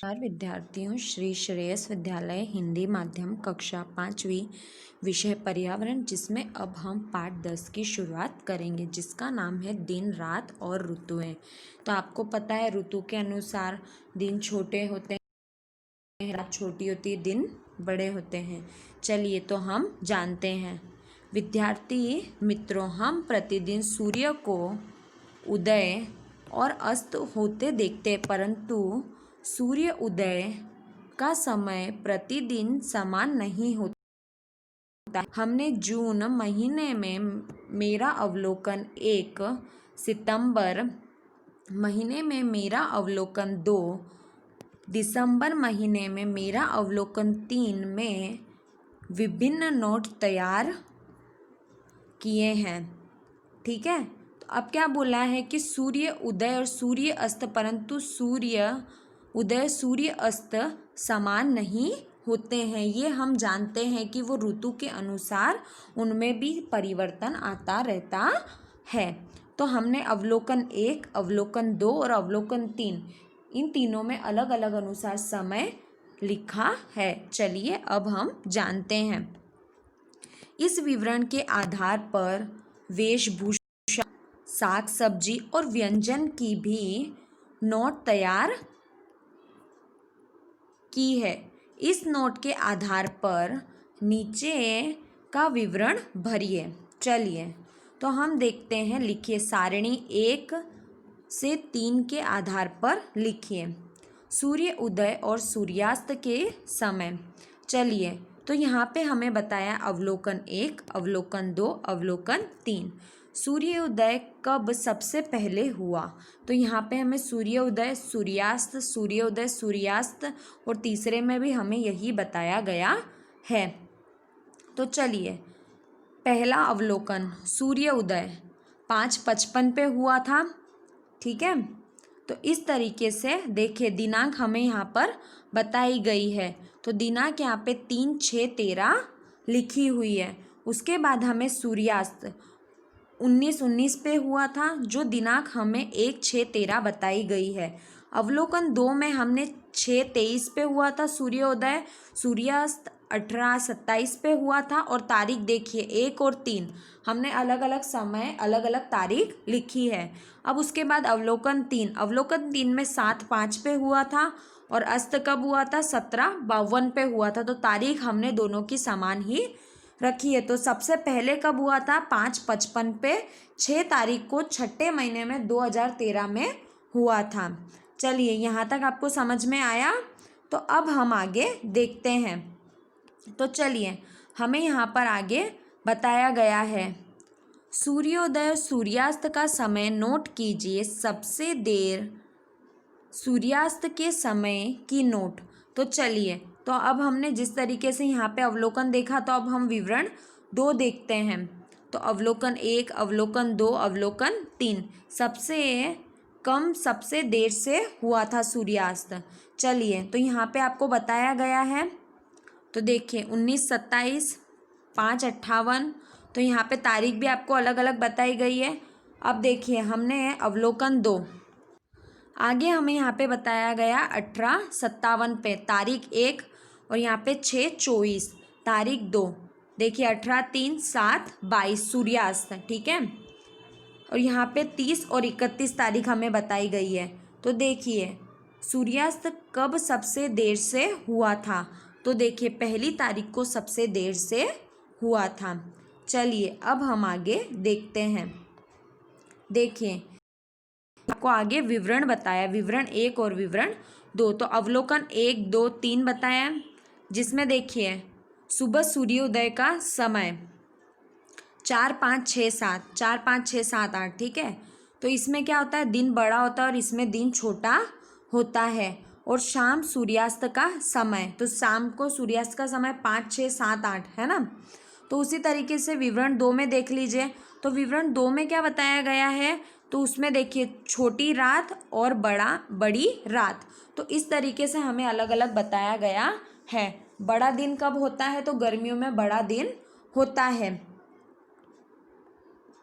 नमस्कार विद्यार्थियों, श्री श्रेयस विद्यालय हिंदी माध्यम कक्षा 5वीं विषय पर्यावरण, जिसमें अब हम पाठ 10 की शुरुआत करेंगे, जिसका नाम है दिन, रात और ऋतुएं। तो आपको पता है ऋतु के अनुसार दिन छोटे होते हैं, रात छोटी होती है, दिन बड़े होते हैं। चलिए तो हम जानते हैं। विद्यार्थी मित्रों, हम प्रतिदिन सूर्य को उदय और अस्त होते देखते, परंतु सूर्य उदय का समय प्रतिदिन समान नहीं होता। हमने जून महीने में मेरा अवलोकन 1, सितंबर महीने में मेरा अवलोकन 2, दिसंबर महीने में मेरा अवलोकन 3 में विभिन्न नोट तैयार किए हैं। ठीक है, तो अब क्या बोला है कि सूर्य उदय और सूर्य अस्त, परंतु सूर्य उदय सूर्य अस्त समान नहीं होते हैं। ये हम जानते हैं कि वो ऋतु के अनुसार उनमें भी परिवर्तन आता रहता है। तो हमने अवलोकन 1, अवलोकन 2 और अवलोकन 3, इन तीनों में अलग अलग अनुसार समय लिखा है। चलिए अब हम जानते हैं। इस विवरण के आधार पर वेशभूषा, साग सब्जी और व्यंजन की भी नोट तैयार की है। इस नोट के आधार पर नीचे का विवरण भरिए। चलिए तो हम देखते हैं, लिखिए सारणी 1 से 3 के आधार पर लिखिए सूर्य उदय और सूर्यास्त के समय। चलिए तो यहाँ पे हमें बताया अवलोकन 1, अवलोकन 2, अवलोकन 3। सूर्योदय कब सबसे पहले हुआ? तो यहाँ पे हमें सूर्योदय, सूर्यास्त, सूर्योदय, सूर्यास्त और तीसरे में भी हमें यही बताया गया है। तो चलिए, पहला अवलोकन सूर्योदय 5:55 पे हुआ था। ठीक है, तो इस तरीके से देखिए, दिनांक हमें यहाँ पर बताई गई है। तो दिनांक यहाँ पे 3/6/13 लिखी हुई है। उसके बाद हमें सूर्यास्त 19:19 पे हुआ था, जो दिनांक हमें 1/6/13 बताई गई है। अवलोकन 2 में हमने 6/23 पे हुआ था सूर्योदय, सूर्यास्त 18/27 पे हुआ था। और तारीख देखिए 1 और 3 हमने अलग अलग समय, अलग अलग तारीख लिखी है। अब उसके बाद अवलोकन 3, अवलोकन 3 में 7/5 पे हुआ था और अस्त कब हुआ था? 17:52 पे हुआ था। तो तारीख हमने दोनों की समान ही रखी है। तो सबसे पहले कब हुआ था? 5:55 पे 6 तारीख को छठे महीने में 2013 में हुआ था। चलिए, यहाँ तक आपको समझ में आया? तो अब हम आगे देखते हैं। तो चलिए, हमें यहाँ पर आगे बताया गया है, सूर्योदय और सूर्यास्त का समय नोट कीजिए। सबसे देर सूर्यास्त के समय की नोट। तो चलिए, तो अब हमने जिस तरीके से यहाँ पे अवलोकन देखा, तो अब हम विवरण 2 देखते हैं। तो अवलोकन 1, अवलोकन 2, अवलोकन 3, सबसे कम सबसे देर से हुआ था सूर्यास्त। चलिए, तो यहाँ पे आपको बताया गया है। तो देखिए 19:27, 5:58, तो यहाँ पे तारीख भी आपको अलग अलग बताई गई है। अब देखिए, हमने अवलोकन 2, आगे हमें यहाँ पे बताया गया 18:57 पे तारीख 1 और यहाँ पे 6:24 तारीख 2। देखिए 18:03, 7:22 सूर्यास्त। ठीक है, और यहाँ पे 30 और 31 तारीख हमें बताई गई है। तो देखिए सूर्यास्त कब सबसे देर से हुआ था? तो देखिए पहली तारीख को सबसे देर से हुआ था। चलिए अब हम आगे देखते हैं। देखिए, आपको आगे विवरण बताया, विवरण 1 और विवरण 2। तो अवलोकन 1, 2, 3 बताया, जिसमें देखिए सुबह सूर्योदय का समय 4, 5, 6, 7, 4, 5, 6, 7, 8। ठीक है, तो इसमें क्या होता है? दिन बड़ा होता है और इसमें दिन छोटा होता है। और शाम सूर्यास्त का समय, तो शाम को सूर्यास्त का समय 5, 6, 7, 8 है ना। तो उसी तरीके से विवरण 2 में देख लीजिए। तो विवरण 2 में क्या बताया गया है? तो उसमें देखिए छोटी रात और बड़ी रात। तो इस तरीके से हमें अलग अलग बताया गया है। बड़ा दिन कब होता है? तो गर्मियों में बड़ा दिन होता है।